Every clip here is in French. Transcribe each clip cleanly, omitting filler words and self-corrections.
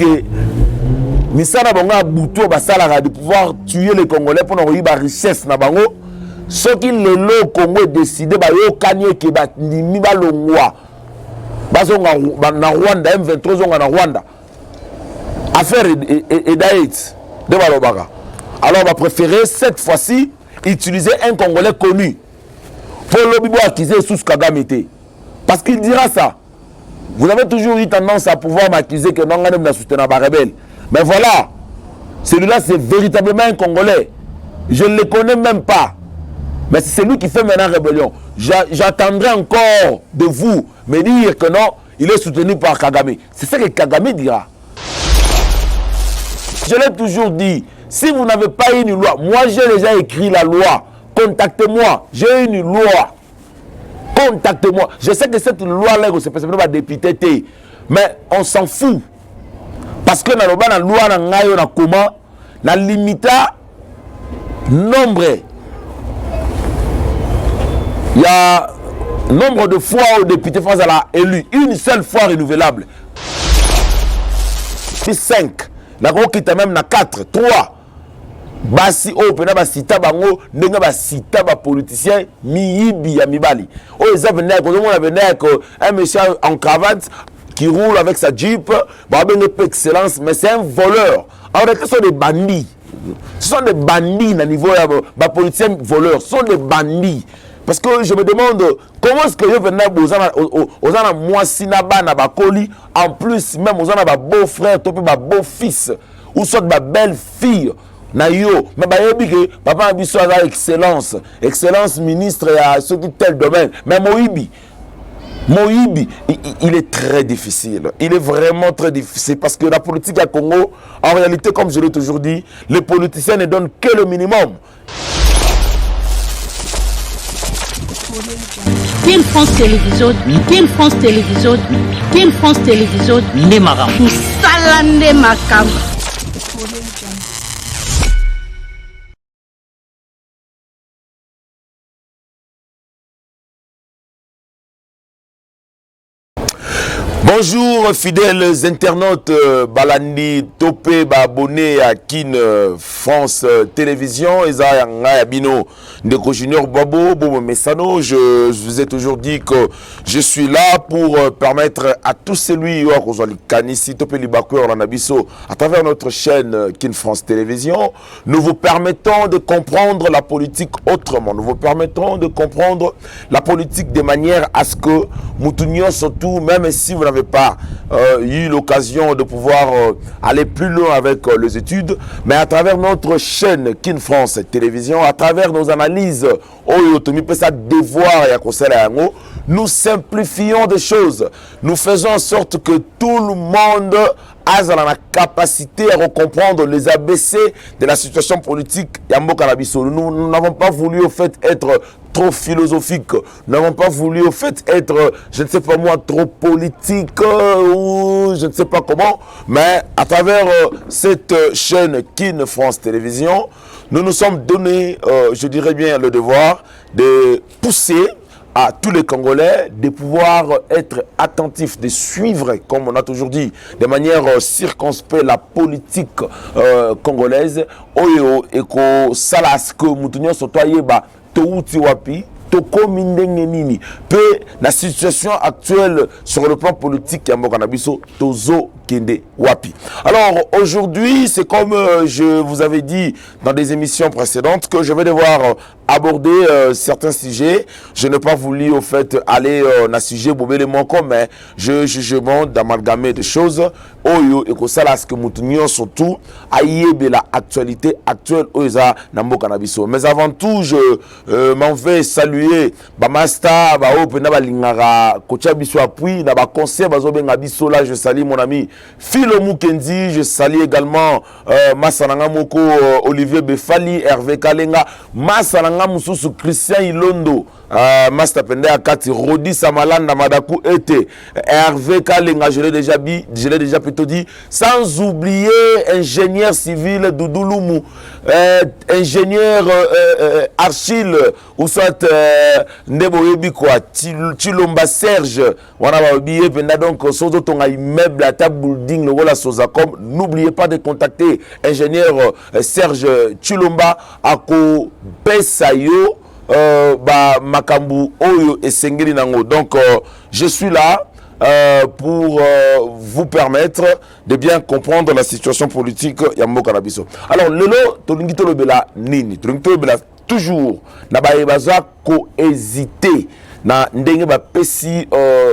que misala bonga buto basala de pouvoir tuer les Congolais pour avoir la richesse na bango. Ce qui le Congo décidé ba yo kanye ke ba ndimi ba longwa. Bazonga na Rwanda M23 zonga na Rwanda. Affaire et d'aide de Balobara. Alors on va préférer cette fois-ci utiliser un Congolais connu pour le bibo accuser sous Kagame. Parce qu'il dira ça. Vous avez toujours eu tendance à pouvoir m'accuser que non, on a soutenu les rebelles. Mais voilà, celui-là c'est véritablement un Congolais. Je ne le connais même pas. Mais c'est lui qui fait maintenant rébellion. J'attendrai encore de vous me dire que non, il est soutenu par Kagame. C'est ça que Kagame dira. Je l'ai toujours dit, si vous n'avez pas une loi, moi j'ai déjà écrit la loi, contactez-moi, j'ai une loi. Contactez-moi. Je sais que cette loi-là, c'est pas député, mais on s'en fout. Parce que dans la loi, na limita nombre. Il y a nombre de fois où le député France a élu, une seule fois renouvelable. 5. La gros qui même na 4, 3. Basi o pena ba sita bango ndenga ba sita ba politicien miyibi ya mibali. O eza venir ko on a venir ko un monsieur en cravate qui roule avec sa Jeep, ba ben excellence mais c'est un voleur. Alors ce sont des bandits. Ce sont des bandits à niveau ba politicien voleurs, ce sont des bandits. Parce que je me demande comment est-ce que je venais aux gens moi sinaba na bakoli en plus même aux gens ba beau frère topé ba beau fils ou soit ba belle fille na yo mais ba yebi que papa biso a excellence ministre à ce qui tel domaine mais Moïbi il est très difficile. Il est vraiment très difficile parce que la politique à Congo, en réalité, comme je l'ai toujours dit, les politiciens ne donnent que le minimum. King France Télévision, King France Télévision, King France Télévision, Nemara. Salande Makam. Bonjour fidèles internautes, Balandi Topé, abonné à Kin France Télévision, Eza Bino, Ndeko Junior Babo, Bobo Messano. Je vous ai toujours dit que je suis là pour permettre à tous celui qui Topé Libakou Oranabiso à travers notre chaîne Kin France Télévision, nous vous permettons de comprendre la politique autrement. Nous vous permettons de comprendre la politique de manière à ce que Moutounion surtout, même si vous n'avez pas eu l'occasion de pouvoir aller plus loin avec les études, mais à travers notre chaîne Kin France Télévision, à travers nos analyses, nous simplifions des choses. Nous faisons en sorte que tout le monde a la capacité à comprendre les ABC de la situation politique. Nous n'avons pas voulu au fait être trop philosophique. Nous n'avons pas voulu au fait être, je ne sais pas moi, trop politique ou je ne sais pas comment. Mais à travers cette chaîne Kin France Télévision, nous nous sommes donné, je dirais bien, le devoir de pousser à tous les Congolais de pouvoir être attentifs, de suivre, comme on a toujours dit, de manière circonspecte la politique congolaise. Oyo eko salas que moutounion sotoye ba touti wapi. La situation actuelle sur le plan politique ya mboka na biso tozo kende wapi. Alors aujourd'hui, c'est comme je vous avais dit dans des émissions précédentes que je vais devoir aborder certains sujets. Je n'ai pas voulu au fait aller dans un sujet bobele monko, mais je monte d'amalgamer des choses. Oyo et que ça là ce que moutounion surtout ayebe la actualité actuelle oza na mboka na biso. Mais avant tout, je m'en vais saluer Bamasta, Baopena Balingara, Kocha Biso appui, na ba conseil bazobenga biso là, je salue mon ami Philo Mukendi, je salue également Masananga Moko, Olivier Befali, Hervé Kalenga, Masananga Mususu, Christian Ilondo, Master Pende Akati, Rodi Samalanda Madaku Ete, Hervé Kalenga, je l'ai déjà plutôt dit, sans oublier ingénieur civil Doudouloumou, ingénieur Archil, ou soit Ndeboyebi quoi, Chilomba Serge, on a oublié, donc, Sozo Tonga immeuble à table building, le Wola Sozacom, n'oubliez pas de contacter ingénieur Serge Chilomba, Ako Pesayo, Makambu Oyo et Sengeli Nango. Donc je suis là pour vous permettre de bien comprendre la situation politique Yambo Kanabiso. Alors lelo tolingi tolobela nini? Tolingi tolobela toujours na ba ebaza ko hésiter na ndenge ba pesi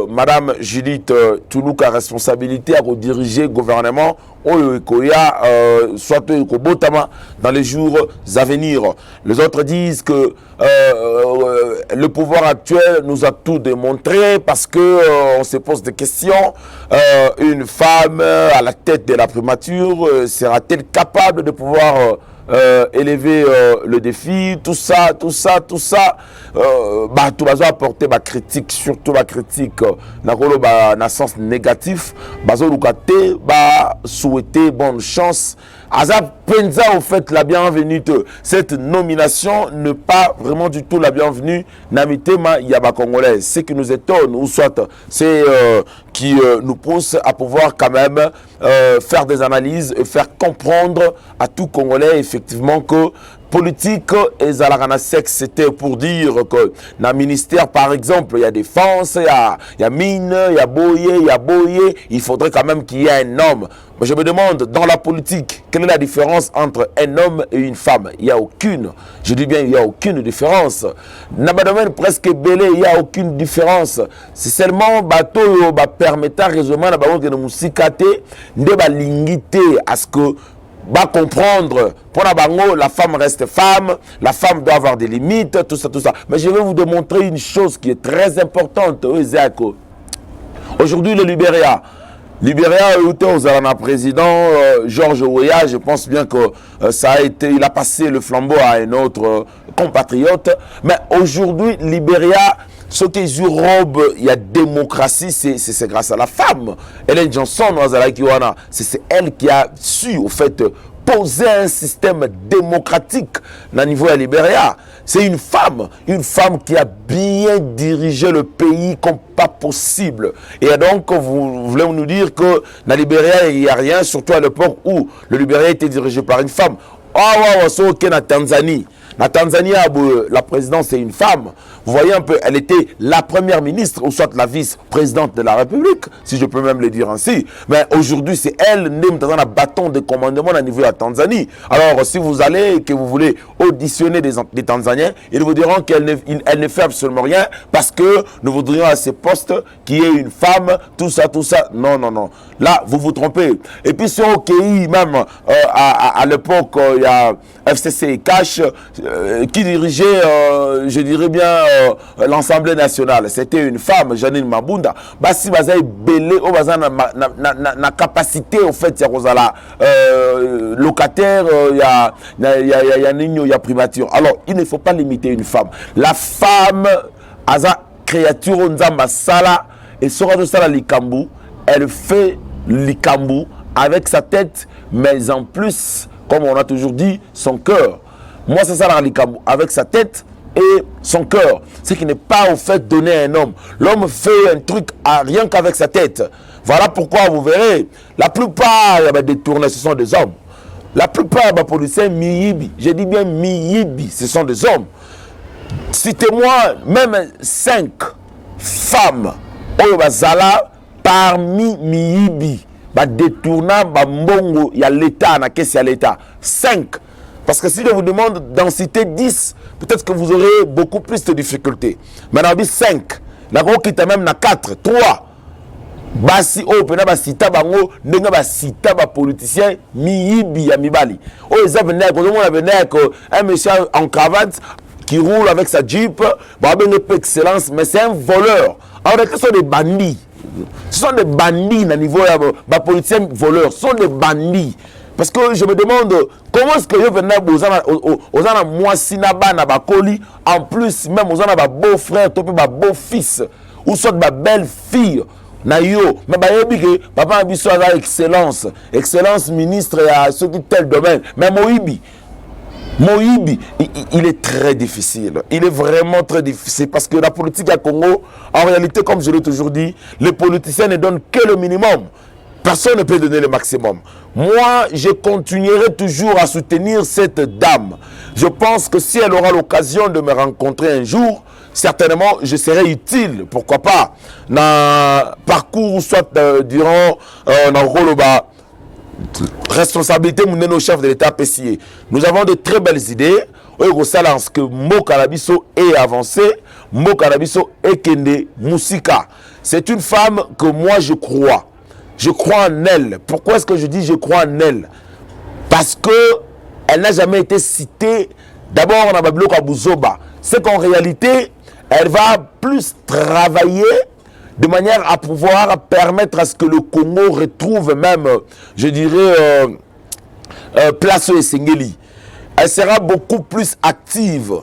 madame Judith Tuluka responsabilité à diriger le gouvernement soit dans les jours à venir. Les autres disent que le pouvoir actuel nous a tout démontré parce que on se pose des questions. Une femme à la tête de la primature sera-t-elle capable de pouvoir élever le défi, tout ça, tout va apporter ma critique, surtout ma critique dans le sens négatif, souhaiter bonne chance. Azab Penza, au fait, la bienvenue. Cette nomination n'est pas vraiment du tout la bienvenue. Namitema Yaba Congolais. Ce qui nous étonne, ou soit, c'est qui nous pousse à pouvoir quand même faire des analyses et faire comprendre à tout Congolais, effectivement, que politique et Zalarana sexe, c'était pour dire que dans le ministère, par exemple, il y a défense, il y a mine, il y a boyer, il faudrait quand même qu'il y ait un homme. Mais je me demande, dans la politique, quelle est la différence entre un homme et une femme? Il n'y a aucune. Je dis bien, il n'y a aucune différence. Dans le domaine presque belé, il n'y a aucune différence. C'est seulement bateau permettant raisonnement de musikate, de lingité à ce que comprendre, pour la bango, la femme reste femme, la femme doit avoir des limites, tout ça. Mais je vais vous démontrer une chose qui est très importante. Aujourd'hui, le Libéria, un président Georges Weah, je pense bien que il a passé le flambeau à un autre compatriote. Mais aujourd'hui, Libéria, ce qui robe, il y a démocratie, c'est grâce à la femme. Ellen Johnson, c'est elle qui a su, au fait, poser un système démocratique au niveau de Libéria. C'est une femme qui a bien dirigé le pays comme pas possible. Et donc, vous voulez nous dire que dans Libéria, il n'y a rien, surtout à l'époque où le Libéria était dirigé par une femme. C'est ok na Tanzanie. La Tanzanie, la présidence, c'est une femme. Vous voyez un peu, elle était la première ministre, ou soit la vice-présidente de la République, si je peux même le dire ainsi. Mais aujourd'hui, c'est elle, dans un bâton de commandement au niveau de la Tanzanie. Alors, si vous allez et que vous voulez auditionner des Tanzaniens, ils vous diront qu'elle ne fait absolument rien parce que nous voudrions à ces postes qu'il y ait une femme, tout ça. Non. Là, vous vous trompez. Et puis, sur OKI, même à l'époque, il y a FCC et Cash, qui dirigeait, je dirais bien, l'Assemblée nationale. C'était une femme, Janine Mabunda. Si vous avez belé, na capacité, au fait, il y a locataire, il y a primature. Alors, il ne faut pas limiter une femme. La femme, aza créature, on sala, et sera de sala likambu, elle fait likambu avec sa tête, mais en plus, comme on a toujours dit, son cœur. Moi, c'est ça, avec sa tête et son cœur. Ce qui n'est pas au fait donner à un homme. L'homme fait un truc rien qu'avec sa tête. Voilà pourquoi vous verrez, la plupart des tournées, ce sont des hommes. La plupart des policiers, miyibi, je dis bien miyibi, ce sont des hommes. Citez-moi même 5 femmes, parmi miyibi, détournant, mbongo, il y a l'État, il y a l'État. 5. Parce que si je vous demande d'en citer 10, peut-être que vous aurez beaucoup plus de difficultés. Maintenant, 5. Qui est même 4, 3. Basi o pena ba sita bango ndenga ba sita ba politicien miyibi ya mibali. O eza venir ko mo na venir ko un monsieur en cravate qui roule avec sa Jeep, ba ben excellence, mais c'est un voleur. Alors ce sont des bandits. Ce sont des bandits à niveau des politiciens voleurs, ce sont des bandits. Parce que je me demande comment est-ce que vous venez aux moissina bana bakoli, en plus même aux ana beau frère, topé beau fils, ou soit ma belle fille. Na yo, mais bah que papa Abisso a excellence ministre à ceux qui tel domaine, mais Moïbi, il est très difficile. Il est vraiment très difficile parce que la politique à Congo, en réalité, comme je l'ai toujours dit, les politiciens ne donnent que le minimum. Personne ne peut donner le maximum. Moi, je continuerai toujours à soutenir cette dame. Je pense que si elle aura l'occasion de me rencontrer un jour, certainement, je serai utile, pourquoi pas, dans parcours, soit durant dans Roloba, responsabilité de nos chefs de l'État PCA. Nous avons de très belles idées. Que Mokalabiso est avancé, Mokalabiso est Kende Moussika. C'est une femme que moi je crois. Je crois en elle. Pourquoi est-ce que je dis je crois en elle? Parce que elle n'a jamais été citée. D'abord, on a Bablo Kabouzoba. C'est qu'en réalité, elle va plus travailler de manière à pouvoir permettre à ce que le Congo retrouve même, je dirais, place au Sengeli. Elle sera beaucoup plus active.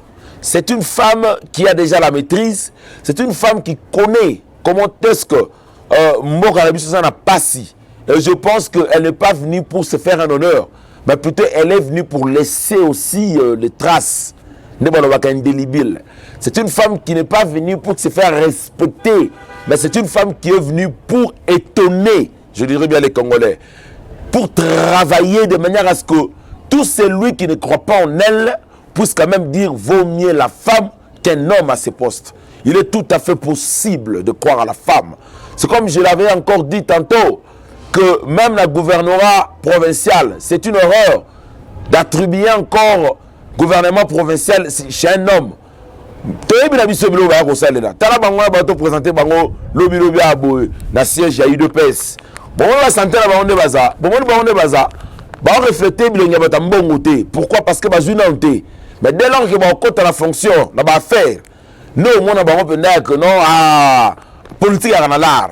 C'est une femme qui a déjà la maîtrise. C'est une femme qui connaît comment est-ce que Mokalabiso n'a pas si. Et je pense qu'elle n'est pas venue pour se faire un honneur, mais plutôt elle est venue pour laisser aussi les traces. C'est une femme qui n'est pas venue pour se faire respecter, mais c'est une femme qui est venue pour étonner, je dirais bien les Congolais, pour travailler de manière à ce que tout celui qui ne croit pas en elle puisse quand même dire vaut mieux la femme qu'un homme à ses postes. Il est tout à fait possible de croire à la femme. C'est comme je l'avais encore dit tantôt, que même la gouvernorat provincial, c'est une horreur d'attribuer encore gouvernement provincial chez un homme. Toyebi na biso bilo ba ko salela. Tala bango ba to présenter bango lobilo bia boy na siège ya UDPS. Bon la santé na bango de baza. Bon bango de baza. Ba refléter bilonya ba tambongo te. Pourquoi? Parce que ba juna onté. Mais dès lors que ba compte la fonction, na ba faire. Non, mon bango penda que non politique à l'art.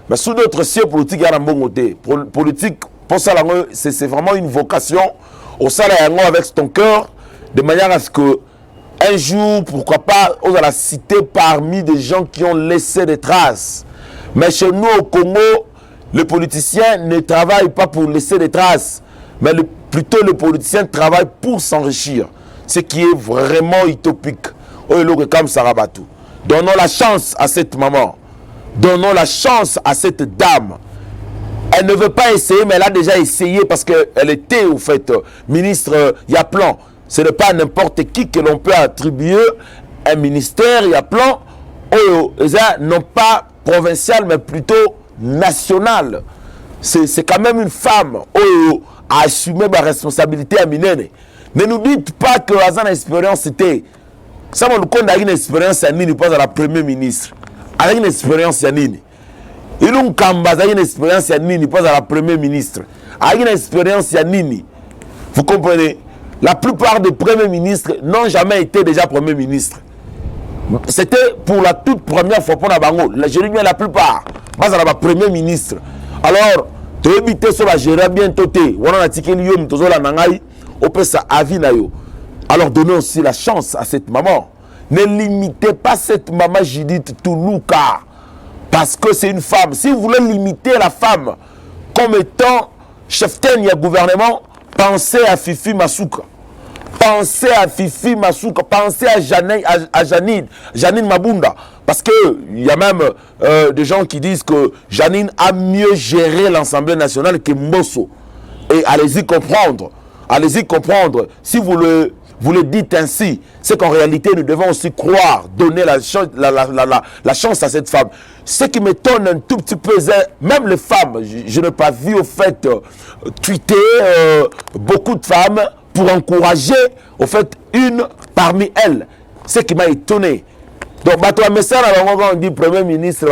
Mais sous d'autres cieux politique à mbongo te. Politique pour ça c'est vraiment une vocation au salaire avec ton cœur de manière à ce que un jour, pourquoi pas, on va la citer parmi des gens qui ont laissé des traces. Mais chez nous au Congo, les politiciens ne travaillent pas pour laisser des traces, mais plutôt les politiciens travaillent pour s'enrichir. Ce qui est vraiment utopique. Donnons la chance à cette maman. Donnons la chance à cette dame. Elle ne veut pas essayer, mais elle a déjà essayé parce qu'elle était, au fait, ministre Yaplan. Ce n'est pas n'importe qui que l'on peut attribuer un ministère, il y a plan, non pas provincial, mais plutôt national. C'est quand même une femme qui a assumé ma responsabilité à Minene. Ne nous dites pas que Azan expérience c'était. Ça m'a dit une expérience à Nini, pas à la première ministre. Avec une expérience à Nini. Il nous a une expérience à Nini, pas à la première ministre. Avec une expérience à Nini. Vous comprenez? La plupart des premiers ministres n'ont jamais été déjà premiers ministres. C'était pour la toute première fois pour la Bango. Je dis bien la plupart. Pas à la première ministre. Alors, tu éviter sur la gérer bien toté. On a tiqué l'yom, tu la nangai. On peut ça avis na yo. Alors, donnez aussi la chance à cette maman. Ne limitez pas cette maman Judith Toulouka. Parce que c'est une femme. Si vous voulez limiter la femme comme étant chef du gouvernement, pensez à Fifi Masuka. Pensez à Fifi Masuka, pensez à Janine Mabunda. Parce qu'il y a même des gens qui disent que Janine a mieux géré l'Assemblée nationale que Mbosso. Et allez-y comprendre. Allez-y comprendre. Si vous le dites ainsi, c'est qu'en réalité, nous devons aussi croire, donner la chance à cette femme. Ce qui m'étonne un tout petit peu, même les femmes, je n'ai pas vu au fait tweeter beaucoup de femmes pour encourager, au fait, une parmi elles. Ce qui m'a étonné. Donc, on dit Premier ministre,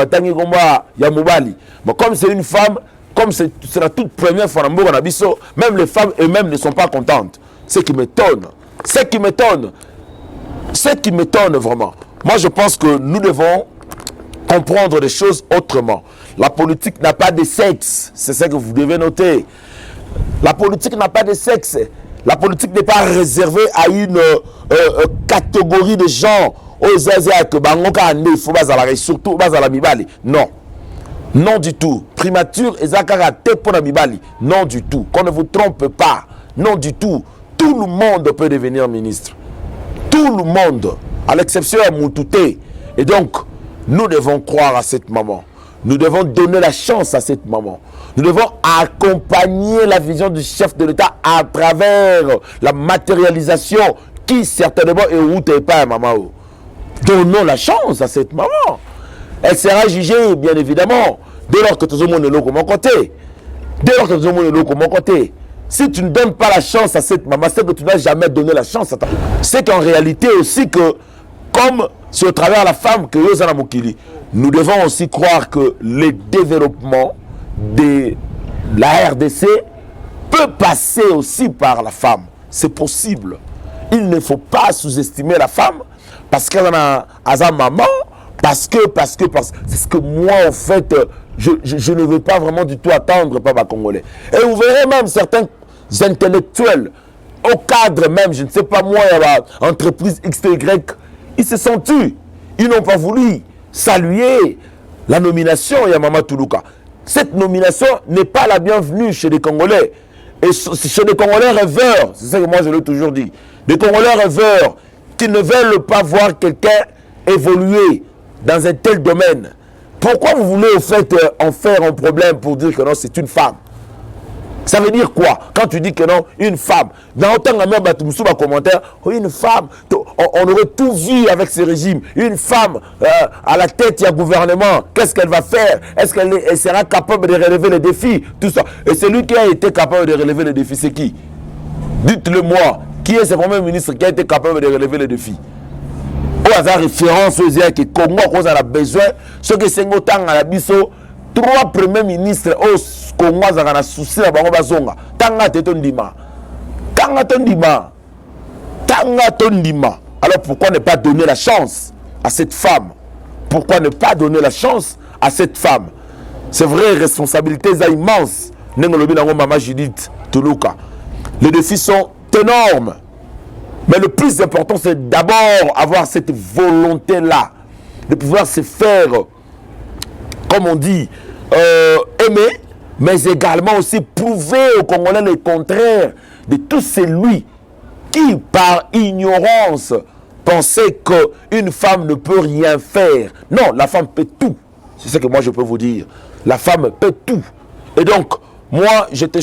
mais comme c'est une femme, comme c'est la toute première fois, même les femmes elles-mêmes ne sont pas contentes. Ce qui m'étonne. Ce qui m'étonne vraiment. Moi, je pense que nous devons comprendre les choses autrement. La politique n'a pas de sexe. C'est ça que vous devez noter. La politique n'a pas de sexe. La politique n'est pas réservée à une catégorie de gens. Surtout non. Non du tout. Primature et Zakarate pour la Mibali. Non du tout. Qu'on ne vous trompe pas. Non du tout. Tout le monde peut devenir ministre. Tout le monde. À l'exception de Moutouté. Et donc, nous devons croire à cette maman. Nous devons donner la chance à cette maman. Nous devons accompagner la vision du chef de l'État à travers la matérialisation qui certainement est route et pas à maman. Donnons la chance à cette maman. Elle sera jugée, bien évidemment, dès lors que tout le monde est là comme mon côté. Dès lors que tout le monde est là comme mon côté. Si tu ne donnes pas la chance à cette maman, c'est que tu n'as jamais donné la chance à ta maman. C'est qu'en réalité aussi que, comme c'est au travers de la femme que Yosana Mokili, nous devons aussi croire que le développement de la RDC peut passer aussi par la femme. C'est possible. Il ne faut pas sous-estimer la femme parce qu'elle a sa maman, parce que c'est ce que moi en fait je ne veux pas vraiment du tout attendre par ma Congolais. Et vous verrez même certains intellectuels au cadre même, je ne sais pas moi, entreprise XY, ils se sont tus. Ils n'ont pas voulu saluer la nomination de Yamama Toulouka. Cette nomination n'est pas la bienvenue chez les Congolais. Et chez les Congolais rêveurs, c'est ça que moi je l'ai toujours dit, les Congolais rêveurs qui ne veulent pas voir quelqu'un évoluer dans un tel domaine. Pourquoi vous voulez au fait en faire un problème pour dire que non, c'est une femme? Ça veut dire quoi? Quand tu dis que non, une femme. Dans autant que même commentaire, une femme, on aurait tout vu avec ce régime. Une femme à la tête du gouvernement, qu'est-ce qu'elle va faire? Est-ce qu'elle sera capable de relever les défis? Tout ça. Et celui qui a été capable de relever les défis, c'est qui? Dites-le moi. Qui est ce premier ministre qui a été capable de relever les défis? Au hasard, référence aux Zéa qui Congo, qu'on a besoin, ce que c'est autant à la biso, 3 premiers ministres au Congo, on a souci à Bangobazonga. Tanga Tetondima. Tanga Tondima. Tanga Tondima. Alors pourquoi ne pas donner la chance à cette femme? Pourquoi ne pas donner la chance à cette femme? C'est vrai, responsabilité immense. Nengolobi nango Mama Judith Toulouka. Les défis sont énormes. Mais le plus important, c'est d'abord avoir cette volonté-là, de pouvoir se faire, comme on dit, aimer, mais également aussi prouver aux Congolais le contraire de tout celui qui, par ignorance, pensait qu'une femme ne peut rien faire. Non, la femme peut tout. C'est ce que moi je peux vous dire. La femme peut tout. Et donc, moi, je te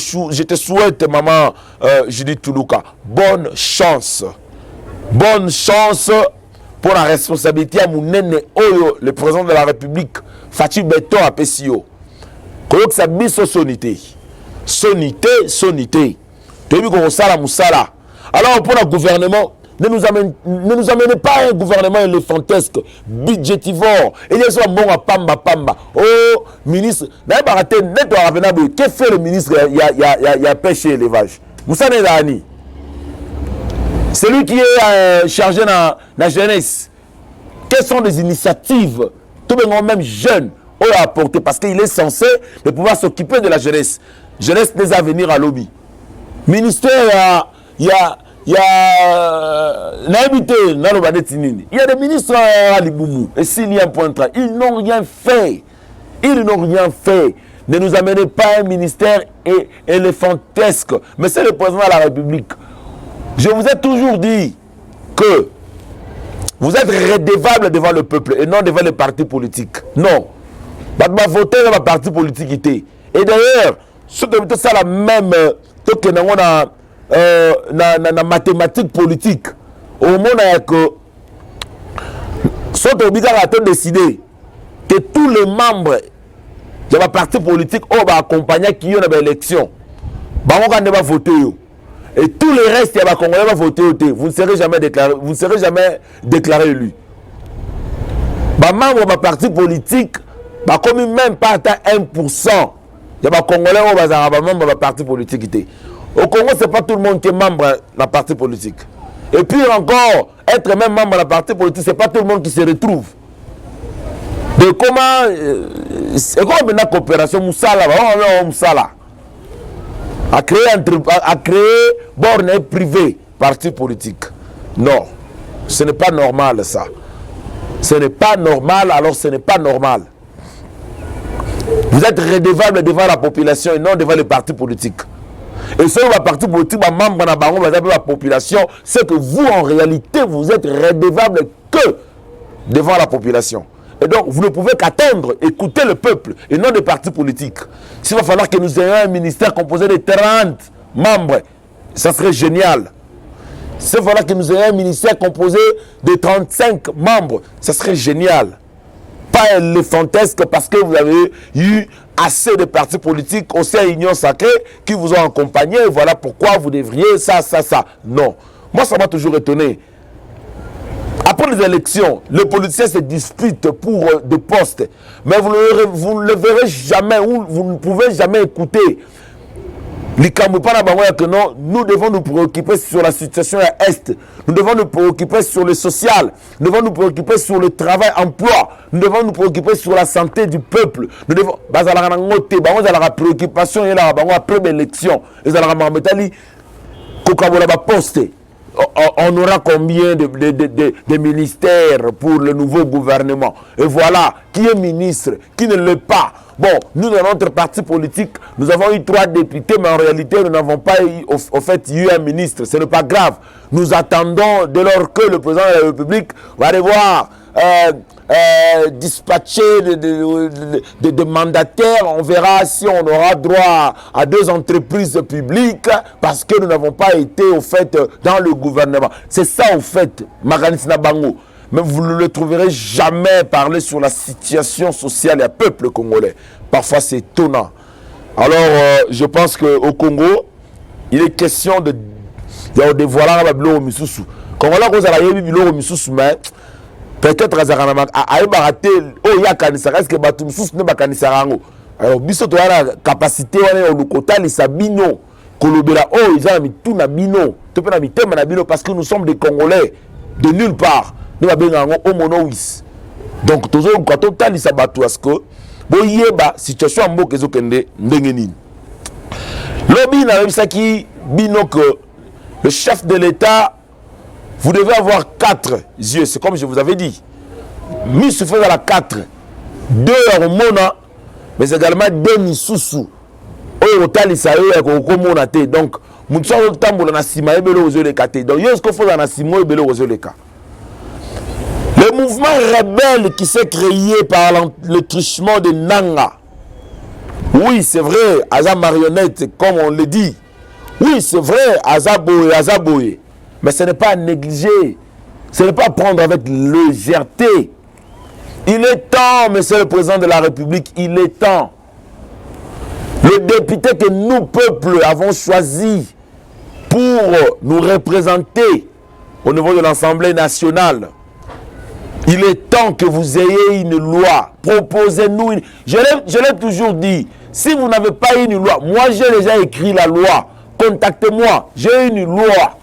souhaite, maman Judith Toulouka, bonne chance. Bonne chance pour la responsabilité à Mounene Oyo, le président de la République, Fatih Beton à Pessio. Koyok sa biso sonité. Sonité. Tebi ko sala musala. Alors pour le gouvernement, ne nous amenez pas à un gouvernement éléphantesque, budgétivore. Il y a ce bon à pamba. Oh, ministre, que fait le ministre? Il y a pêche et élevage. Moussa Nedani. C'est lui qui est chargé dans la jeunesse. Quelles sont les initiatives, tout le monde même jeune, a apporté? Parce qu'il est censé de pouvoir s'occuper de la jeunesse. Jeunesse des avenirs à lobby. Ministère, il y a des ministres à Liboumou. Et s'il y a un point de travail, ils n'ont rien fait. Ne nous amenez pas un ministère éléphantesque. Mais c'est le président de la République. Je vous ai toujours dit que vous êtes redevable devant le peuple et non devant les partis politiques. Non. Vous va voter dans la parti politique. Et d'ailleurs, c'est ça la même que dans mathématiques politiques. Au moment que sont obligés à décider que tous les membres de la parti politique vont accompagner qui ont l'élection. Ils vont voter. Et tous les restes, il y a Congolais vont voter. Vous ne serez jamais déclaré élu. Les membres de la parti politique, comme même pas à 1%, il y a Congolais qui sont membres de la parti politique. Au Congo, ce n'est pas tout le monde qui est membre de la parti politique. Et puis encore, être même membre de la parti politique, ce n'est pas tout le monde qui se retrouve. De comment, c'est comme une coopération Moussala, à créer borne privée, parti politique. Non, ce n'est pas normal ça. Ce n'est pas normal, alors ce n'est pas normal. Vous êtes redevable devant la population et non devant les partis politiques. Et ce que parti politique, membre de la population, c'est que vous, en réalité, vous êtes redevable que devant la population. Et donc, vous ne pouvez qu'attendre, écouter le peuple et non des partis politiques. S'il va falloir que nous ayons un ministère composé de 30 membres, ça serait génial. S'il va falloir que nous ayons un ministère composé de 35 membres, ça serait génial. Pas éléphantesque parce que vous avez eu assez de partis politiques au sein de l'Union sacrée qui vous ont accompagné. Et voilà pourquoi vous devriez ça. Non. Moi, ça m'a toujours étonné. Après les élections, les politiciens se disputent pour des postes. Mais vous ne le verrez jamais, ou vous ne pouvez jamais écouter. Nous devons nous préoccuper sur la situation à Est. Nous devons nous préoccuper sur le social. Nous devons nous préoccuper sur le travail, emploi. Nous devons nous préoccuper sur la santé du peuple. Nous devons... la préoccupation après l'élection. On aura combien de ministères pour le nouveau gouvernement? Et voilà, qui est ministre, qui ne l'est pas. Bon, nous, dans notre parti politique, nous avons eu 3 députés, mais en réalité, nous n'avons pas eu, eu un ministre. Ce n'est pas grave. Nous attendons, dès lors que le président de la République va devoir dispatcher des mandataires, on verra si on aura droit à 2 entreprises publiques parce que nous n'avons pas été, dans le gouvernement. C'est ça, Maganis Nabango. Mais vous ne le trouverez jamais parler sur la situation sociale et peuple congolais. Parfois, c'est étonnant. Alors, je pense qu'au Congo, il est question de dévoiler la Bilo Misusu. Congolais, vous avez vu Bilo Misusu, mais peut-être que il y a kanisa, est-ce que Batou Misusu n'est pas kanisa? Alors, biso to la capacité au Lokota, les Sabino, Kolobela, ils ont mis tout na bino, tout na mitema na bino, parce que nous sommes des Congolais de nulle part. Nous avons un monowis. Donc, toujours quand on t'a dit ça, il y a une situation en mot que vous avez dit. Lobby n'a même ça qui dit que le chef de l'État, vous devez avoir 4 yeux, c'est comme je vous avais dit. Mis se fait à la 4, 2 en mona, mais également 2 misusu. Au total, il s'agit de monate. Donc, nous sommes au temps où on a sima et belo aux yeux les kate. Donc, il y a ce qu'il faut dans la simo et belo aux yeux les cas. Le mouvement rebelle qui s'est créé par le truchement de Nanga. Oui, c'est vrai, Aza marionnette, comme on le dit. Oui, c'est vrai, Azaboye. Mais ce n'est pas à négliger. Ce n'est pas à prendre avec légèreté. Il est temps, monsieur le président de la République, il est temps. Le député que nous, peuple, avons choisi pour nous représenter au niveau de l'Assemblée nationale, il est temps que vous ayez une loi. Proposez-nous une... Je l'ai toujours dit. Si vous n'avez pas une loi, moi j'ai déjà écrit la loi. Contactez-moi. J'ai une loi.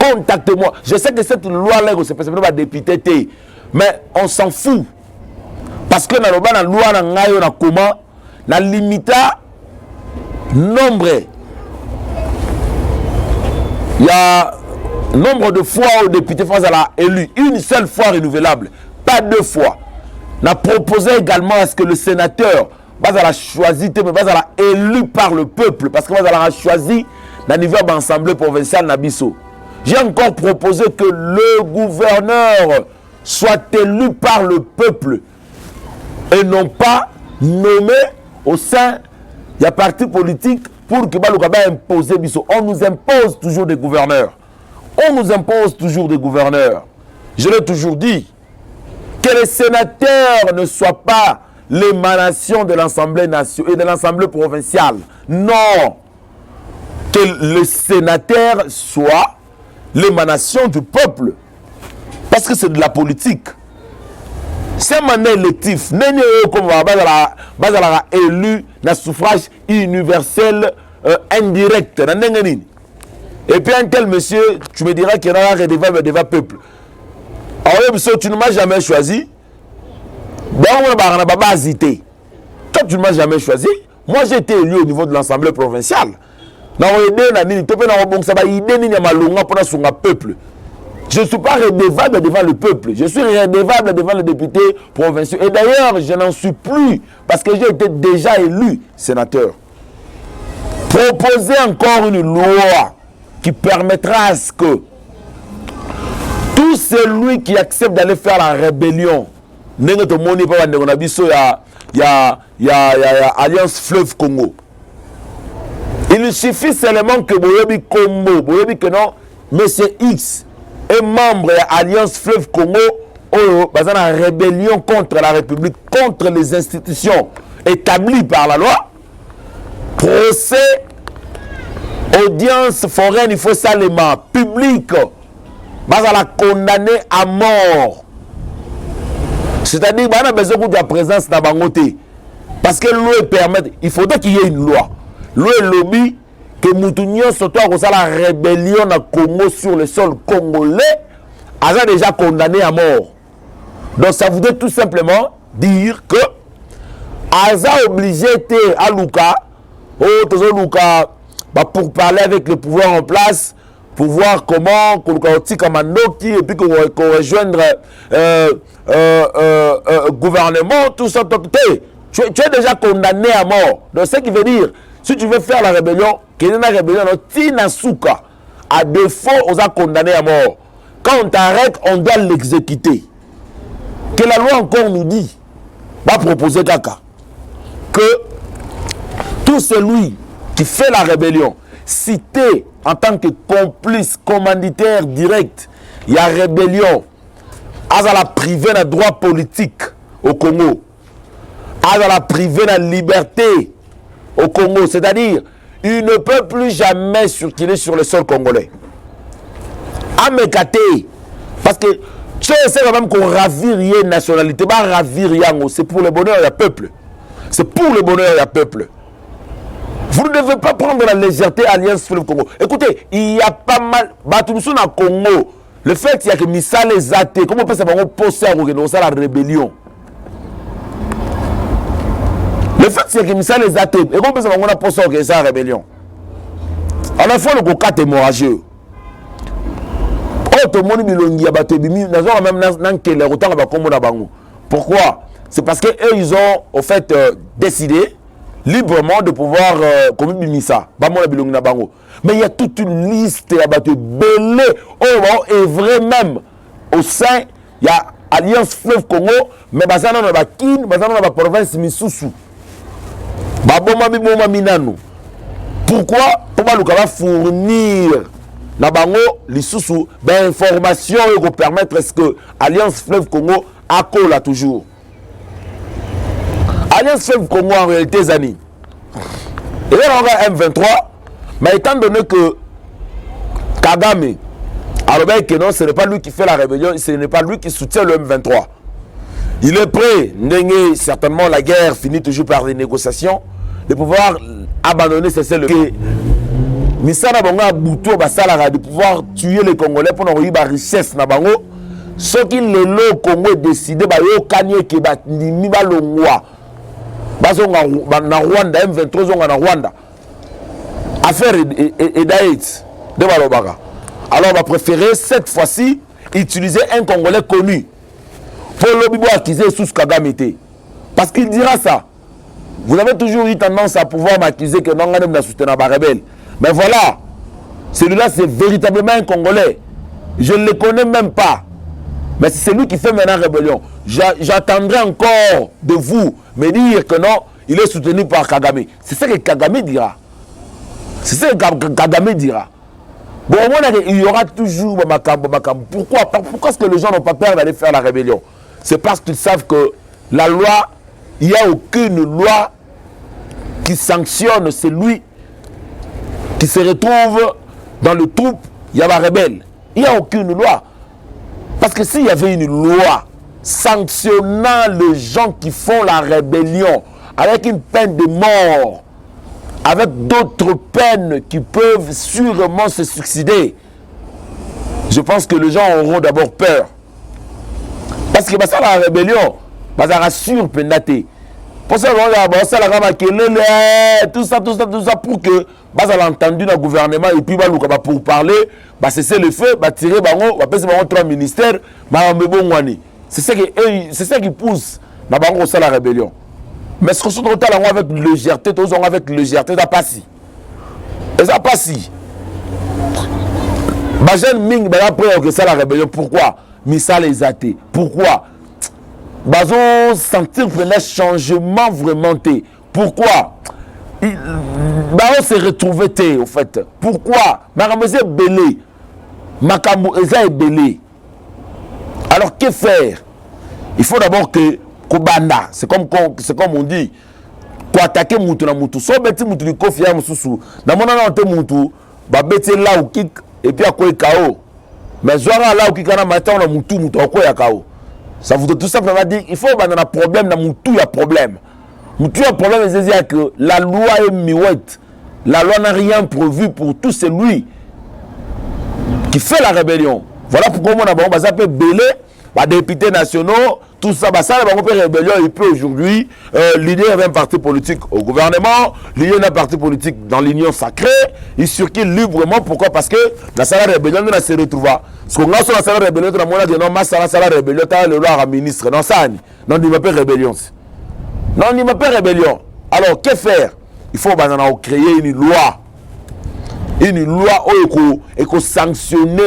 Contactez-moi. Je sais que cette loi-là, c'est pas député. Mais on s'en fout. Parce que dans la loi, on a comment? On a limité nombre. Il y a nombre de fois où le député France a élu, une seule fois renouvelable, pas 2 fois. On a proposé également à ce que le sénateur va choisi, mais va élu par le peuple, parce que va choisi dans le niveau de l'Assemblée provinciale Nabiso. J'ai encore proposé que le gouverneur soit élu par le peuple et non pas nommé au sein de la parti politique pour que le imposer Biso. On nous impose toujours des gouverneurs. On nous impose toujours des gouverneurs. Je l'ai toujours dit. Que les sénateurs ne soient pas l'émanation de l'Assemblée nationale et de l'Assemblée provinciale. Non. Que le sénateur soit l'émanation du peuple. Parce que c'est de la politique. C'est un mandat électif. N'est comme on va élu dans le suffrage universel indirect. Et puis un tel monsieur, tu me diras qu'il y a un redevable devant peuple. Alors tu ne m'as jamais choisi. Toi tu ne m'as jamais choisi. Moi j'ai été élu au niveau de l'Assemblée provinciale. na aider na nini to pe na bongsa ba idée nini ya malonga pour na peuple. Je ne suis pas redevable devant le peuple. Je suis redevable devant les députés provinciaux. Et d'ailleurs, je n'en suis plus parce que j'ai été déjà élu sénateur. Proposer encore une loi qui permettra à ce que tout celui qui accepte d'aller faire la rébellion, il Alliance Fleuve Congo. Il suffit seulement que Boyebi Combo, Boyebi que non, Monsieur X est membre de l'Alliance Fleuve Congo, basé dans la rébellion contre la République, contre les institutions établies par la loi. Procès, audience foraine, il faut salement, public, basé la condamner à mort. C'est-à-dire, on a besoin de la présence dans Bangote. Parce que l'eau permet, il faudrait qu'il y ait une loi. L'eau est lobby. Que Moutounion surtout à la rébellion à Congo sur le sol congolais a déjà condamné à mort. Donc ça voudrait tout simplement dire que Aza obligé à Luka, pour parler avec le pouvoir en place, pour voir comment Mandoki et puis qu'on rejoindre gouvernement, tout ça. Tu es déjà condamné à mort. Donc ce qui veut dire, si tu veux faire la rébellion, à défaut, on a condamné à mort. Quand on t'arrête, on doit l'exécuter. Que la loi encore nous dit, va proposer Kaka, que tout celui qui fait la rébellion, cité en tant que complice, commanditaire direct, il y a rébellion, à la privé de droit politique au Congo, à la privé de liberté au Congo, c'est-à-dire il ne peut plus jamais circuler sur le sol congolais. Amekate, parce que tu sais quand même qu'on ravire une nationalité, bah ravire yango, c'est pour le bonheur du peuple. C'est pour le bonheur du peuple. Vous ne devez pas prendre la légèreté Alliance Fleuve Congo. Écoutez, il y a pas mal, Batumsu na Congo, le fait qu'il y a que Missale Zate, comment on peut savoir qu'on pose ça la rébellion. Le fait c'est que Missale les athées, et comment on a posé ça rébellion. On a fait le cas hémorragieux. Oh, tout le monde bilongi a battu bimi, nous avons même n'enquête autant va comme on bango. Pourquoi? C'est parce que eux ils ont au fait décidé librement de pouvoir comme bimisa, ba mon bilongi na bango. Mais il y a toute une liste à battu belé. Oh, et vrai même au sein il y a Alliance Fleuve Congo, mais basana na bakin, basana na province Misusu. Pourquoi? Pour fournir na bango lisusu information et permettre ce que Alliance Fleuve Congo accola toujours. Alliance Fleuve Congo en réalité Zani. Et là on a M23, mais étant donné que Kagame alors que non, ce n'est pas lui qui fait la rébellion, ce n'est pas lui qui soutient le M23. Il est prêt, certainement la guerre finit toujours par des négociations, de pouvoir abandonner celle que Misana Bonga Boutou Basalara, de pouvoir tuer les Congolais pour avoir la richesse na bango. Ce qui le Congo décidé, yo kanye ke batimi balongwa. Bazonga na Rwanda M23 na Rwanda. Affaire et d'aide de Balobaka. Alors on va préférer cette fois-ci utiliser un Congolais connu. Pour l'Obibo accuser sous Kagame. Parce qu'il dira ça. Vous avez toujours eu tendance à pouvoir m'accuser que non, on a soutenu la rebelle. Mais voilà, celui-là c'est véritablement un Congolais. Je ne le connais même pas. Mais c'est lui qui fait maintenant rébellion. J'attendrai encore de vous me dire que non, il est soutenu par Kagame. C'est ce que Kagame dira. C'est ce que Kagame dira. Bon, il y aura toujours Makambo. Pourquoi est-ce que les gens n'ont pas peur d'aller faire la rébellion? C'est parce qu'ils savent que la loi, il n'y a aucune loi qui sanctionne celui qui se retrouve dans le troupe, il y a la rebelle. Il n'y a aucune loi. Parce que s'il y avait une loi sanctionnant les gens qui font la rébellion avec une peine de mort, avec d'autres peines qui peuvent sûrement se succéder, je pense que les gens auront d'abord peur. Parce que ça, la rébellion, ça rassure pendaté. Pour ça, tout ça, pour que bas à l'entendu dans le gouvernement et puis pour parler, cesser le feu, tirer bango, passer bango 3 ministères, c'est ça qui pousse na bango ça la rébellion. Mais ce que sont avec légèreté, tous avec légèreté, ça passe. Et ça passe. Bajen Ming, après que ça la rébellion, pourquoi? Missa les athées. Pourquoi? Bazon sentir un changement vraiment. Pourquoi? On s'est retrouvé au fait. Pourquoi? Makambo est belé. Makambo est belé. Alors que faire? Il faut d'abord que Kobanda, c'est comme on dit, pour attaquer Moutou na Moutou. So beti Moutou li kofi ya mususu. Na mona na onte Moutou, ba beti là ou kick et puis à quoi KO. Mais Zouara là où qui kana matin on a Moutou quoi ya KO. Ça veut tout simplement dire il faut un problème dans Moutou il y a problème. Moutou a problème c'est que la loi est miouette. La loi n'a rien prévu pour tout celui qui fait la rébellion. Voilà pourquoi on a bon ça peut belé les députés nationaux tout ça ça va faire rébellion et puis aujourd'hui l'idée d'un parti politique au gouvernement, l'idée d'un parti politique dans l'union sacrée, il circule librement. Pourquoi? Parce que la salle rébellion ne se retrouve pas. Parce qu'on a sur la salle rébellion dans le monde non ma salle rébellion le loi ministre non ça non il m'appelle rébellion. Non il m'appelle rébellion. Alors que faire? Il faut créer une loi. Une loi et qu'on sanctionne.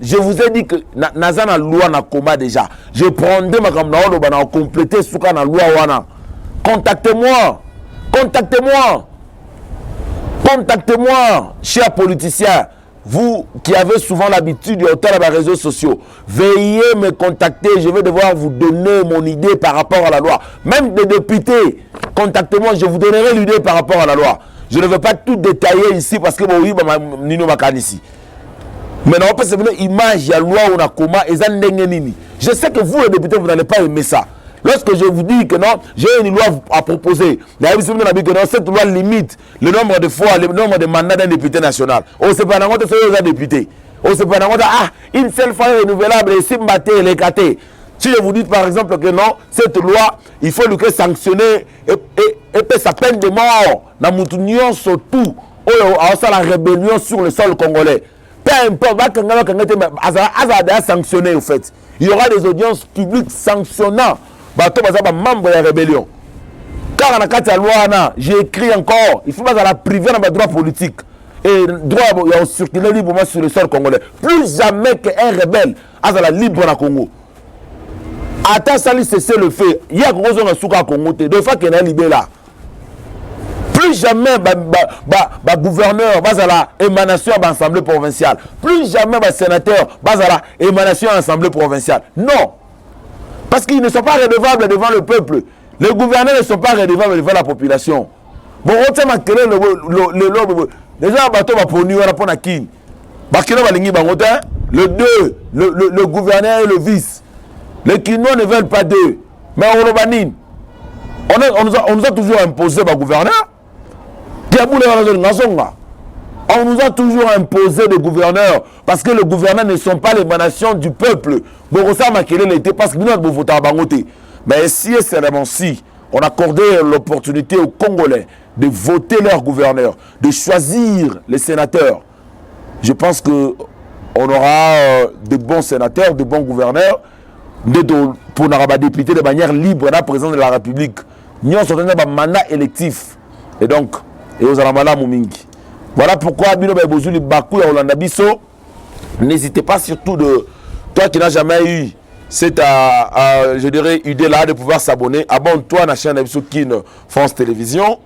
Je vous ai dit que la loi n'a combat déjà. Je prendrai ma caméra compléter ce qu'on a loi. Contactez-moi. Contactez-moi. Contactez-moi, chers politiciens. Vous qui avez souvent l'habitude de sur les réseaux sociaux, veuillez me contacter. Je vais devoir vous donner mon idée par rapport à la loi. Même des députés, contactez-moi. Je vous donnerai l'idée par rapport à la loi. Je ne vais pas tout détailler ici parce que oui, Nino Makan ici. Mais on peut se faire une image, il y a loi on a comment et ça nini. Je sais que vous les députés vous n'allez pas aimer ça. Lorsque je vous dis que non, j'ai une loi à proposer. Cette loi limite le nombre de fois, le nombre de mandats d'un député national. On sait pas dans quoi c'est un député. On sait pas dans quoi une seule fois renouvelable et simbaté les caté. Si je vous dis par exemple que non, cette loi, il faut le sanctionner et sa peine de mort dans Moutunion surtout à la rébellion sur le sol congolais. Peu importe, va sanctionner au fait. Il y aura des audiences publiques sanctionnant membres de la rébellion. Car dans la loi, j'ai écrit encore, il faut pas la priver dans les droits politiques. Et droit à circuler librement sur le sol congolais. Plus jamais qu'un rebelle a la libre dans le Congo. Attends, ça lui cesser le fait. Il y a gros zones à Congo. Deux fois qu'il y a un libé là. Plus jamais gouverneur base à la émanation à l'Assemblée provinciale. Plus jamais sénateur base à la émanation à l'Assemblée provinciale. Non. Parce qu'ils ne sont pas redevables devant le peuple. Les gouverneurs ne sont pas redevables devant la population. Bon, on tient les gens va pour nous pour la kin. Le 2, le gouverneur et le vice. Les Kinois ne veulent pas d'eux. Mais on nous a toujours imposé le gouverneur. On nous a toujours imposé des gouverneurs parce que les gouverneurs ne sont pas l'émanation du peuple. Mais si et seulement si on accordait l'opportunité aux Congolais de voter leur gouverneur, de choisir les sénateurs, je pense qu'on aura de bons sénateurs, de bons gouverneurs, pour les députés de manière libre, la présidence de la République. Nous avons un mandat électif. Et donc, voilà pourquoi n'hésitez pas surtout de toi qui n'as jamais eu cette je dirais idée là de pouvoir s'abonner, abonne-toi à la chaîne Kin France Télévision,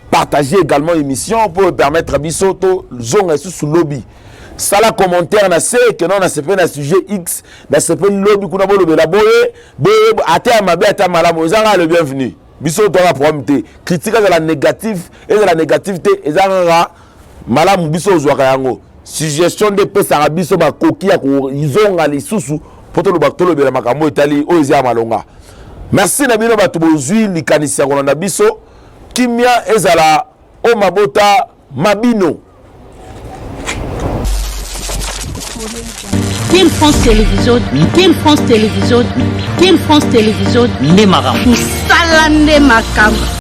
partagez également l'émission pour permettre à Bissoto zone sous lobby. Ça la commentaire na c'est que non na c'est pas un sujet X, na c'est pas lobby kuna bolo la boye, ata mabe ata malamu, zanga le bienvenu. Bissoto la problème critique de la négative et de la négativité et zanga malamu biso zwa yango. Suggestion de pesa biso ba koki ya ko izonga lisusu poto lo baktolo bela makambo etali oizia malonga. Merci na bino batu bozwi likanisi ya kolanda biso kimia ezala o mabota mabino. Kin France Télévision, Kin France Télévision, Kin France Télévision, Nemaram. Salande Makam.